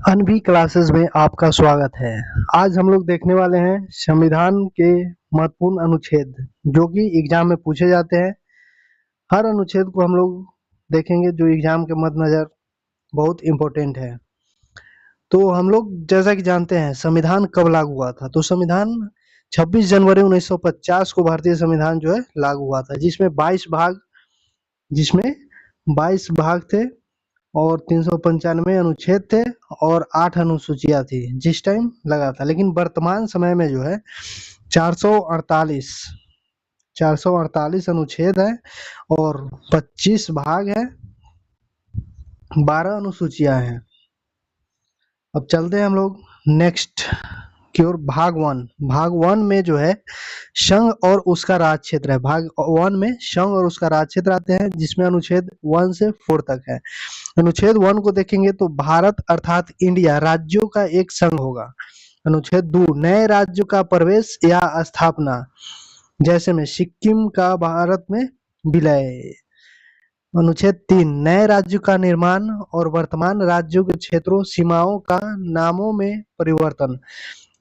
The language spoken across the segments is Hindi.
अनबी क्लासेस में आपका स्वागत है। आज हम लोग देखने वाले हैं संविधान के महत्वपूर्ण अनुच्छेद जो कि एग्जाम में पूछे जाते हैं। हर अनुच्छेद को हम लोग देखेंगे जो एग्जाम के मद्देनजर बहुत इम्पोर्टेंट है। तो हम लोग जैसा कि जानते हैं संविधान कब लागू हुआ था, तो संविधान 26 जनवरी 1950 को भारतीय संविधान जो है लागू हुआ था, जिसमें 22 भाग थे और 395 अनुच्छेद थे और 8 अनुसूचियां थी जिस टाइम लगा था। लेकिन वर्तमान समय में जो है 448 448 अनुच्छेद है और 25 भाग है, 12 अनुसूचियां हैं। अब चलते हैं हम लोग नेक्स्ट की ओर। भाग वन में जो है संघ और उसका राज क्षेत्र है। भाग वन में संघ और उसका राज क्षेत्र आते हैं जिसमें अनुच्छेद 1 से 4 तक है। अनुच्छेद 1 को देखेंगे तो भारत अर्थात इंडिया राज्यों का एक संघ होगा। अनुच्छेद 2 नए राज्यों का प्रवेश या स्थापना, जैसे में सिक्किम का भारत में विलय। अनुच्छेद 3 नए राज्यों का निर्माण और वर्तमान राज्यों के क्षेत्रों सीमाओं का नामों में परिवर्तन।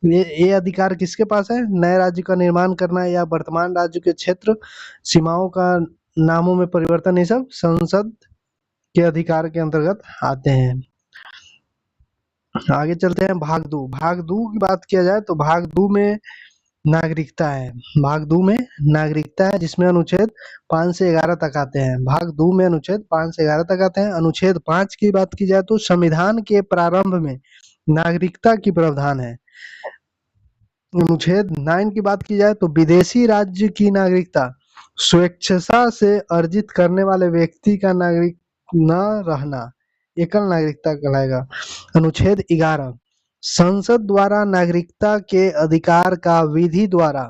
ये अधिकार किसके पास है? नए राज्य का निर्माण करना या वर्तमान राज्य के क्षेत्र सीमाओं का नामों में परिवर्तन, ये सब संसद के अधिकार के अंतर्गत आते हैं। आगे चलते हैं भाग दो की बात किया जाए तो भाग दो में नागरिकता है। भाग दो में नागरिकता है जिसमें अनुच्छेद 5 से 11 तक आते हैं। भाग दो में अनुच्छेद 5 से 11 तक आते हैं। अनुच्छेद 5 की बात की जाए तो संविधान के प्रारंभ में नागरिकता की प्रावधान है। अनुच्छेद 9 की बात की जाए तो विदेशी राज्य की नागरिकता स्वेच्छा से अर्जित करने वाले व्यक्ति का नागरिक न रहना एकल नागरिकता कहलाएगा। अनुच्छेद 11 संसद द्वारा नागरिकता के अधिकार का विधि द्वारा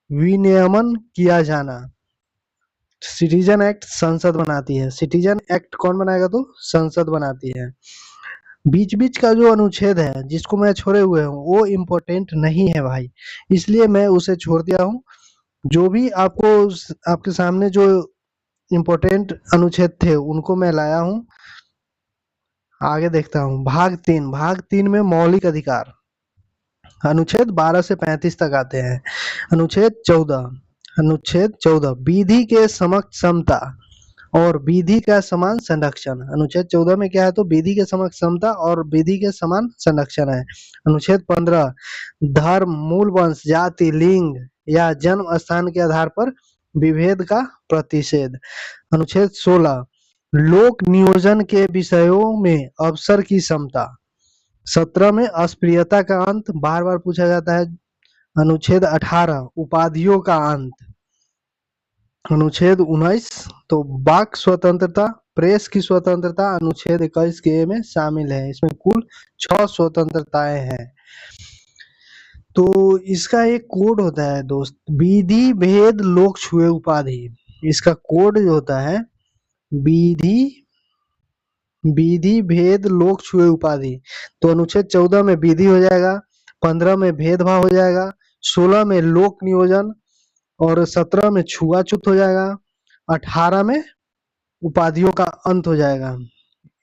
विनियमन किया जाना। सिटीजन एक्ट संसद बनाती है। सिटीजन एक्ट कौन बनाएगा? तो संसद बनाती है। बीच का जो अनुच्छेद है जिसको मैं छोड़े हुए हूँ वो इम्पोर्टेंट नहीं है भाई, इसलिए मैं उसे छोड़ दिया हूँ। जो भी आपके सामने जो इम्पोर्टेंट अनुच्छेद थे उनको मैं लाया हूँ। आगे देखता हूँ भाग तीन में मौलिक अधिकार अनुच्छेद 12 से 35 तक आते हैं। अनुच्छेद 14 विधि के समक्ष समता और विधि का समान संरक्षण। अनुच्छेद 14 में क्या है? तो विधि के समक्ष समता और विधि के समान संरक्षण है। अनुच्छेद 15 धर्म, मूल वंश, जाति, लिंग या जन्म स्थान के आधार पर विभेद का प्रतिषेध। अनुच्छेद 16 लोक नियोजन के विषयों में अवसर की समता। 17 में अस्पृश्यता का अंत, बार बार पूछा जाता है। अनुच्छेद 18 उपाधियों का अंत। अनुच्छेद 19 तो वाक स्वतंत्रता, प्रेस की स्वतंत्रता अनुच्छेद 21 के में शामिल है। इसमें कुल 6 स्वतंत्रताएं हैं। तो इसका एक कोड होता है दोस्त, विधि भेद लोक छुए उपाधि। इसका कोड जो होता है विधि भेद लोक छुए उपाधि। तो अनुच्छेद 14 में विधि हो जाएगा, 15 में भेदभाव हो जाएगा, 16 में लोक नियोजन और 17 में छुआछूत हो जाएगा, 18 में उपाधियों का अंत हो जाएगा।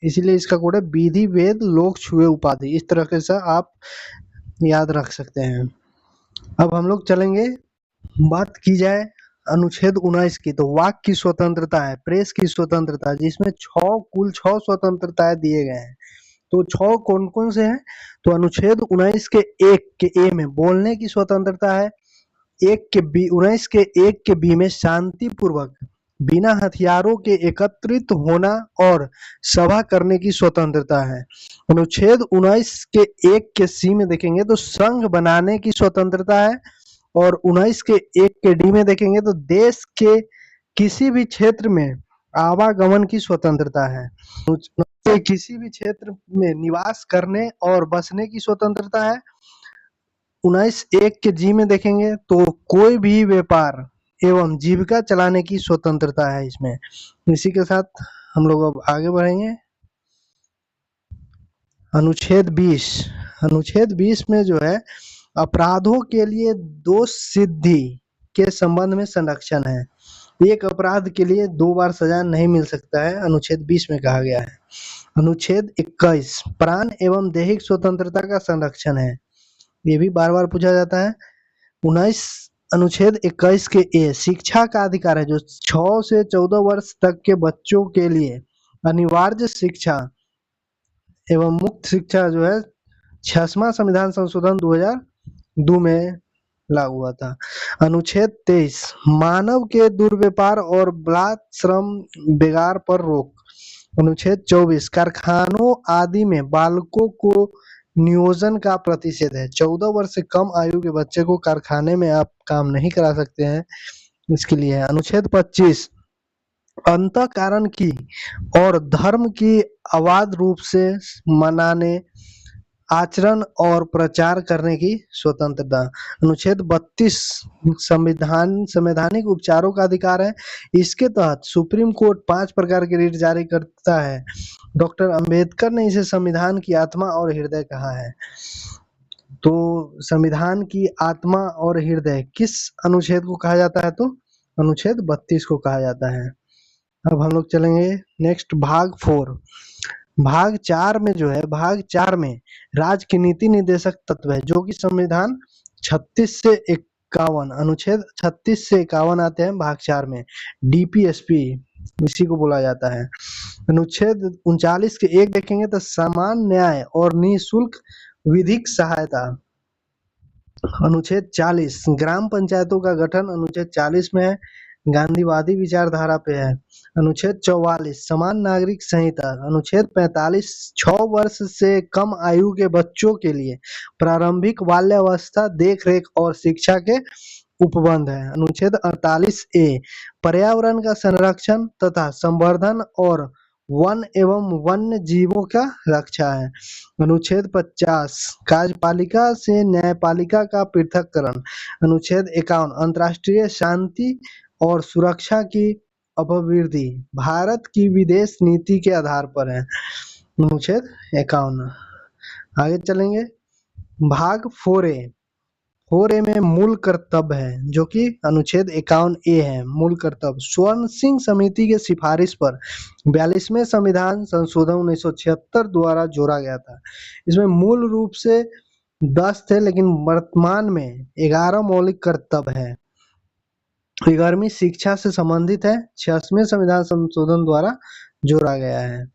इसीलिए इसका कोड है विधि भेद लोक छुए उपाधि। इस तरह से आप याद रख सकते हैं। अब हम लोग चलेंगे, बात की जाए अनुच्छेद 19 की, तो वाक की स्वतंत्रता है, प्रेस की स्वतंत्रता, जिसमें कुल 6 स्वतंत्रताएं दिए गए हैं। तो 6 कौन कौन से हैं? तो अनुच्छेद 19 के 1 के ए में बोलने की स्वतंत्रता है। 19 के 1 के बी में शांति पूर्वक बिना हथियारों के एकत्रित होना और सभा करने की स्वतंत्रता है। अनुच्छेद 19 के 1 के सी में देखेंगे तो संघ बनाने की स्वतंत्रता है और 19 के 1 के डी में देखेंगे तो देश के किसी भी क्षेत्र में आवागमन की स्वतंत्रता है। किसी भी क्षेत्र में निवास करने और बसने की स्वतंत्रता है। 19(1) के जी में देखेंगे तो कोई भी व्यापार एवं जीविका चलाने की स्वतंत्रता है इसमें। इसी के साथ हम लोग अब आगे बढ़ेंगे। अनुच्छेद 20 में जो है अपराधों के लिए दोष सिद्धि के संबंध में संरक्षण है। एक अपराध के लिए 2 बार सजा नहीं मिल सकता है, अनुच्छेद 20 में कहा गया है। अनुच्छेद 21 प्राण एवं दैहिक स्वतंत्रता का संरक्षण है, ये भी बार बार पूछा जाता है। 19 अनुच्छेद 21 के ए शिक्षा का अधिकार है, जो 6 से 14 वर्ष तक के बच्चों के लिए अनिवार्य शिक्षा एवं मुक्त शिक्षा जो है 66वां संविधान संशोधन 2002 में लागू हुआ था। अनुच्छेद 23 मानव के दुर्व्यवहार और बलात् श्रम बेगार पर रोक। अनुच्छेद 24 कारखानों आदि में बालकों को नियोजन का प्रतिषेध है, 14 वर्ष से कम आयु के बच्चे को कारखाने में आप काम नहीं करा सकते हैं, इसके लिए है। अनुच्छेद 25 अंतःकरण की और धर्म की अबाध रूप से मनाने, आचरण और प्रचार करने की स्वतंत्रता। अनुच्छेद 32 संवैधानिक उपचारों का अधिकार है, इसके तहत सुप्रीम कोर्ट 5 प्रकार के रिट जारी करता है। डॉक्टर अंबेडकर ने इसे संविधान की आत्मा और हृदय कहा है। तो संविधान की आत्मा और हृदय किस अनुच्छेद को कहा जाता है? तो अनुच्छेद 32 को कहा जाता है। अब हम लोग चलेंगे नेक्स्ट भाग 4। भाग 4 में जो है, भाग 4 में राज्य की नीति निर्देशक तत्व है, जो कि संविधान 36 से 51 अनुच्छेद 36 से 51 आते हैं भाग 4 में। डीपीएसपी इसी को बोला जाता है। अनुच्छेद 39 के 1 देखेंगे तो समान न्याय और निःशुल्क विधिक सहायता। अनुच्छेद 40 ग्राम पंचायतों का गठन अनुच्छेद 40 में है, गांधीवादी विचारधारा पे है। अनुच्छेद 44 समान नागरिक संहिता। अनुच्छेद 45 6 वर्ष से कम आयु के बच्चों के लिए प्रारंभिक बाल्यावस्था देखरेख और शिक्षा के उपबंध है। अनुच्छेद 48 ए पर्यावरण का संरक्षण तथा संवर्धन और वन एवं वन्य जीवों का रक्षा है। अनुच्छेद 50 कार्यपालिका से न्यायपालिका का पृथक्करण। अनुच्छेद 51 अंतर्राष्ट्रीय शांति और सुरक्षा की अभिवृद्धि भारत की विदेश नीति के आधार पर है। अनुच्छेद 51। आगे चलेंगे भाग 4A। 4A में मूल कर्तव्य है, जो कि अनुच्छेद 51 ए है। मूल कर्तव्य स्वर्ण सिंह समिति के सिफारिश पर 42वें संविधान संशोधन 1976 द्वारा जोड़ा गया था। इसमें मूल रूप से 10 थे, लेकिन वर्तमान में 11 मौलिक कर्तव्य है। 11वीं शिक्षा से संबंधित है, 86वें संविधान संशोधन द्वारा जोड़ा गया है।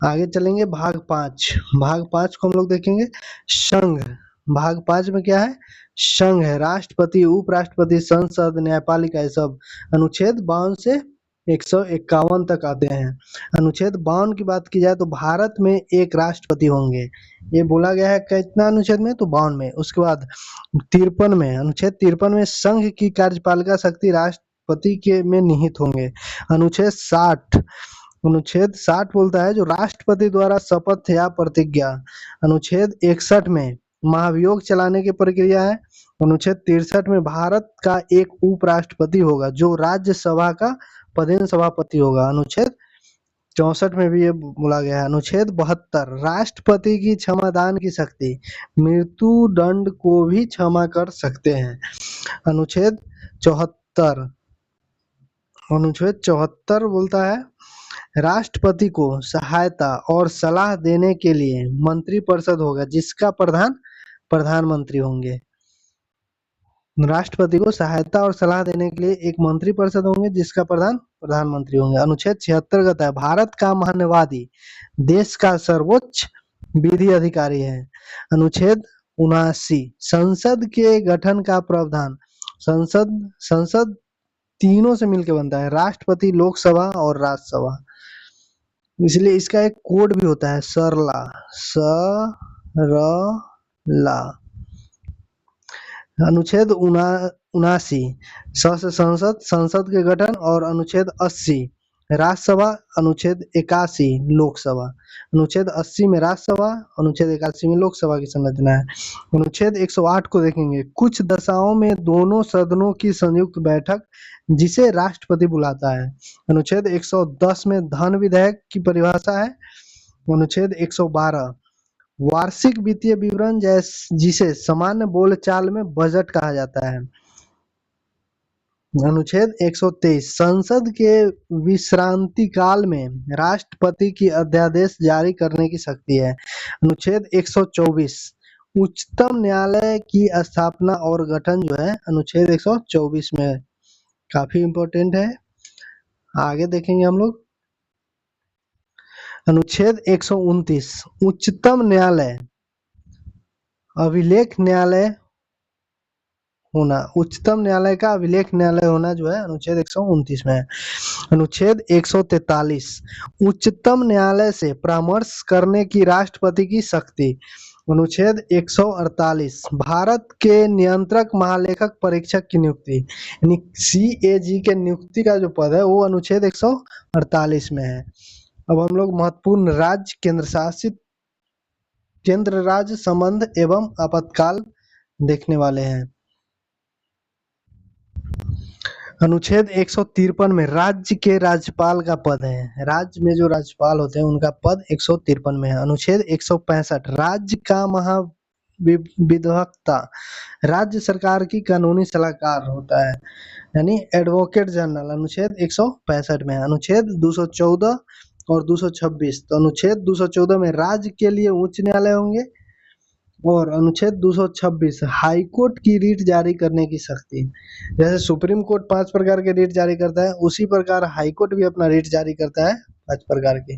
आगे चलेंगे भाग 5। भाग 5 को हम लोग देखेंगे संघ। भाग 5 में क्या है? संघ है, राष्ट्रपति, उपराष्ट्रपति, संसद, न्यायपालिका, ये सब। अनुच्छेद 52 से 151 तक आते हैं। अनुच्छेद 52 की बात की जाए तो भारत में एक राष्ट्रपति होंगे, ये बोला गया है कितना अनुच्छेद में? तो 52 में। उसके बाद 53 में, अनुच्छेद 53 में संघ की कार्यपालिका शक्ति राष्ट्रपति के में निहित होंगे। अनुच्छेद 60 बोलता है जो राष्ट्रपति द्वारा शपथ या प्रतिज्ञा। अनुच्छेद 61 में महाभियोग चलाने की प्रक्रिया है। अनुच्छेद 63 में भारत का एक उपराष्ट्रपति होगा जो राज्यसभा का पदेन सभापति होगा। अनुच्छेद 64 में भी ये बोला गया है। अनुच्छेद 72 राष्ट्रपति की क्षमादान की शक्ति, मृत्यु दंड को भी क्षमा कर सकते हैं। अनुच्छेद 74 बोलता है राष्ट्रपति को सहायता और सलाह देने के लिए मंत्रिपरिषद होगा, जिसका प्रधान प्रधानमंत्री होंगे। राष्ट्रपति को सहायता और सलाह देने के लिए एक मंत्रिपरिषद होंगे, जिसका प्रधान प्रधानमंत्री होंगे। अनुच्छेद 76 कहता है भारत का महान्यवादी देश का सर्वोच्च विधि अधिकारी है। अनुच्छेद 79 संसद के गठन का प्रावधान। संसद तीनों से मिलकर बनता है, राष्ट्रपति, लोकसभा और राज्यसभा। इसलिए इसका एक कोड भी होता है, सरला। अनुच्छेद 79 से संसद के गठन और अनुच्छेद 80 राज्यसभा, अनुच्छेद 81 लोकसभा। अनुच्छेद 80 में राज्यसभा, अनुच्छेद 81 में लोकसभा की संरचना है। अनुच्छेद 108 को देखेंगे कुछ दशाओं में दोनों सदनों की संयुक्त बैठक जिसे राष्ट्रपति बुलाता है। अनुच्छेद 110 में धन विधेयक की परिभाषा है। अनुच्छेद 112 वार्षिक वित्तीय विवरण जिसे सामान्य बोलचाल में बजट कहा जाता है। अनुच्छेद 123 संसद के विश्रांति काल में राष्ट्रपति की अध्यादेश जारी करने की शक्ति है। अनुच्छेद 124 उच्चतम न्यायालय की स्थापना और गठन जो है अनुच्छेद 124 में है। काफी इम्पोर्टेंट है, आगे देखेंगे हम लोग। अनुच्छेद 129 उच्चतम न्यायालय अभिलेख न्यायालय होना, उच्चतम न्यायालय का अभिलेख न्यायालय होना जो है अनुच्छेद 129 में है। अनुच्छेद 143 उच्चतम न्यायालय से परामर्श करने की राष्ट्रपति की शक्ति। अनुच्छेद 148 भारत के नियंत्रक महालेखक परीक्षक की नियुक्ति, यानी CAG के नियुक्ति का जो पद है वो अनुच्छेद 148 में है। अब हम लोग महत्वपूर्ण राज्य केंद्र राज्य संबंध एवं आपातकाल देखने वाले हैं। अनुच्छेद 153 में राज्य के राज्यपाल का पद है, राज्य में जो राज्यपाल होते हैं उनका पद 153 में है। अनुच्छेद 165 राज्य का महाविधिवक्ता राज्य सरकार की कानूनी सलाहकार होता है, यानी एडवोकेट जनरल, अनुच्छेद 165 में है। अनुच्छेद 214 और 226, तो अनुच्छेद 214 में राज्य के लिए उच्च न्यायालय होंगे और अनुच्छेद 226 हाई कोर्ट की रीट जारी करने की शक्ति। जैसे सुप्रीम कोर्ट 5 प्रकार के रीट जारी करता है, उसी प्रकार हाई कोर्ट भी अपना रीट जारी करता है 5 प्रकार के,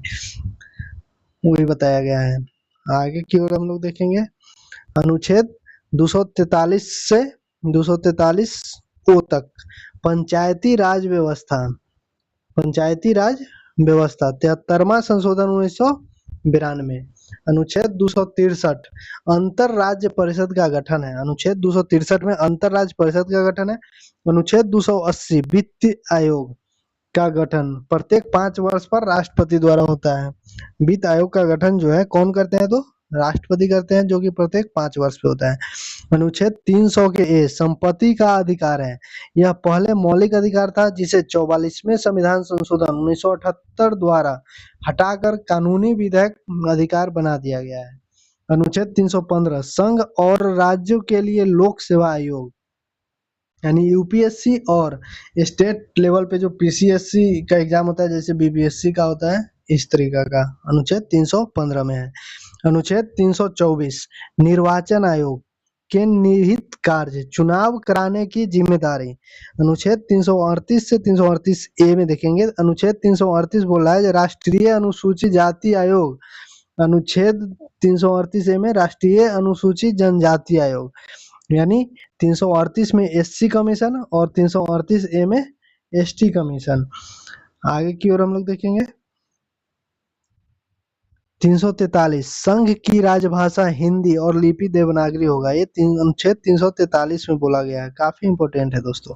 वही बताया गया है। आगे की ओर हम लोग देखेंगे। अनुच्छेद 243 से 243 ओ तक पंचायती राज व्यवस्था, पंचायती राज व्यवस्था 73वां संशोधन 1992। अनुच्छेद 263 अंतर राज्य परिषद का गठन है, अनुच्छेद 263 में अंतर राज्य परिषद का गठन है। अनुच्छेद 280 वित्त आयोग का गठन प्रत्येक 5 वर्ष पर राष्ट्रपति द्वारा होता है। वित्त आयोग का गठन जो है कौन करते हैं, तो राष्ट्रपति करते हैं, जो कि प्रत्येक 5 वर्ष पे होता है। अनुच्छेद 300 के ए संपत्ति का अधिकार है, यह पहले मौलिक अधिकार था जिसे 44वें संविधान संशोधन 1978 द्वारा हटाकर कानूनी विधेयक अधिकार बना दिया गया है। अनुच्छेद 315 संघ और राज्यों के लिए लोक सेवा आयोग, यानी यूपीएससी और स्टेट लेवल पे जो पीसीएससी का एग्जाम होता है, जैसे बीपीएससी का होता है, इस तरीका का अनुच्छेद 315 में है। अनुच्छेद 324 निर्वाचन आयोग के निहित कार्य चुनाव कराने की जिम्मेदारी। अनुच्छेद 338 से 338 ए में देखेंगे। अनुच्छेद 338 बोल रहा है राष्ट्रीय अनुसूचित जाति आयोग, अनुच्छेद 338 ए में राष्ट्रीय अनुसूचित जनजाति आयोग, यानी 338 में एससी कमीशन और 338 ए में एसटी कमीशन। आगे की ओर हम लोग देखेंगे। 343 संघ की राजभाषा हिंदी और लिपि देवनागरी होगा, ये अनुच्छेद 343 में बोला गया है, काफी इंपॉर्टेंट है दोस्तों।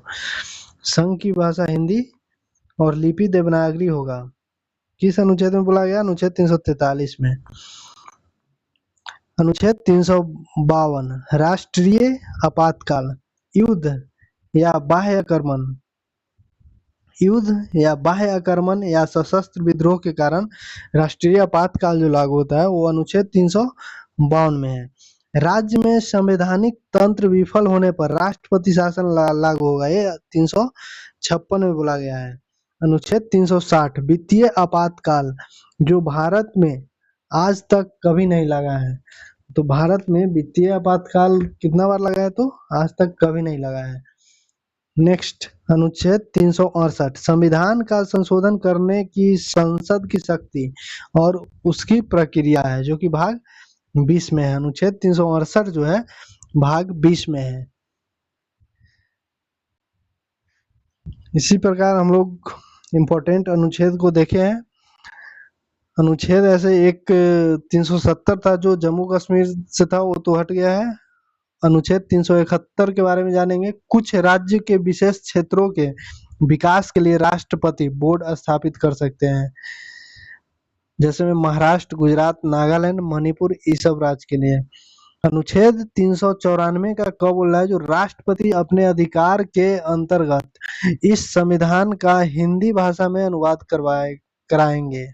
संघ की भाषा हिंदी और लिपि देवनागरी होगा, किस अनुच्छेद में बोला गया, अनुच्छेद 343 में। अनुच्छेद 352 राष्ट्रीय आपातकाल युद्ध या बाह्य आक्रमण या सशस्त्र विद्रोह के कारण राष्ट्रीय आपातकाल जो लागू होता है वो अनुच्छेद 352 में है। राज्य में संवैधानिक तंत्र विफल होने पर राष्ट्रपति शासन लागू होगा, ये 356 में बोला गया है। अनुच्छेद 360 वित्तीय आपातकाल जो भारत में आज तक कभी नहीं लगा है, तो भारत में वित्तीय आपातकाल कितना बार लगा है, तो आज तक कभी नहीं लगा है। नेक्स्ट अनुच्छेद 368 संविधान का संशोधन करने की संसद की शक्ति और उसकी प्रक्रिया है, जो कि भाग 20 में है। अनुच्छेद 368 जो है भाग 20 में है। इसी प्रकार हम लोग इम्पोर्टेंट अनुच्छेद को देखे हैं। अनुच्छेद ऐसे एक 370 था जो जम्मू कश्मीर से था, वो तो हट गया है। अनुच्छेद 371 के बारे में जानेंगे। कुछ राज्य के विशेष क्षेत्रों के विकास के लिए राष्ट्रपति बोर्ड स्थापित कर सकते हैं, जैसे में महाराष्ट्र, गुजरात, नागालैंड, मणिपुर, ये सब राज्य के लिए। अनुच्छेद 394 का कब बोल रहा है, जो राष्ट्रपति अपने अधिकार के अंतर्गत इस संविधान का हिंदी भाषा में अनुवाद कराएंगे।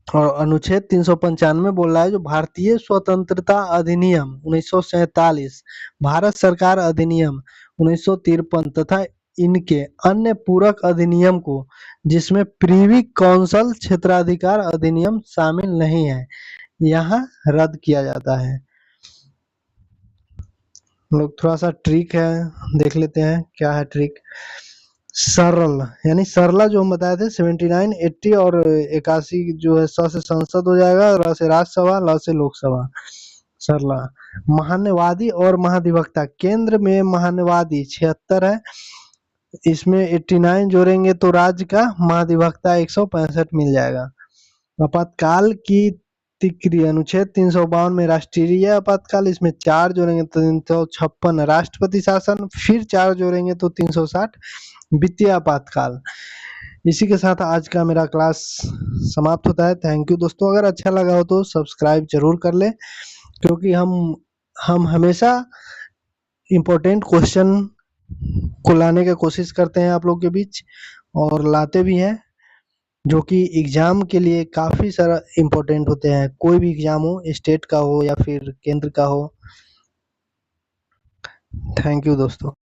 और अनुच्छेद 395 बोल रहा है जो भारतीय स्वतंत्रता अधिनियम 1947, भारत सरकार अधिनियम 1953 तथा इनके अन्य पूरक अधिनियम को जिसमें प्रीवी काउंसिल क्षेत्राधिकार अधिनियम शामिल नहीं है, यहाँ रद्द किया जाता है। लोग थोड़ा सा ट्रिक है देख लेते हैं, क्या है ट्रिक। सरल यानी सरला जो हम बताए थे 79, 80 और 81 जो है स से संसद हो जाएगा, र से राज्यसभा, ल से लोकसभा। सरला। महान्यवादी और महाधिवक्ता, केंद्र में महान्यवादी 76 है, इसमें 89 जोड़ेंगे तो राज्य का, महाधिवक्ता 165 मिल जाएगा। आपातकाल की तिक्री, अनुच्छेद 352 में राष्ट्रीय आपातकाल, इसमें 4 जोड़ेंगे तो 356, राष्ट्रपति शासन, फिर 4 जोड़ेंगे तो 360, वित्तीय आपातकाल। इसी के साथ आज का मेरा क्लास समाप्त होता है। थैंक यू दोस्तों। अगर अच्छा लगा हो तो सब्सक्राइब जरूर कर ले, क्योंकि हम हमेशा इम्पोर्टेंट क्वेश्चन को लाने की कोशिश करते हैं आप लोग के बीच, और लाते भी हैं, जो कि एग्जाम के लिए काफी सारा इम्पोर्टेंट होते हैं। कोई भी एग्जाम हो, स्टेट का हो या फिर केंद्र का हो। थैंक यू दोस्तों।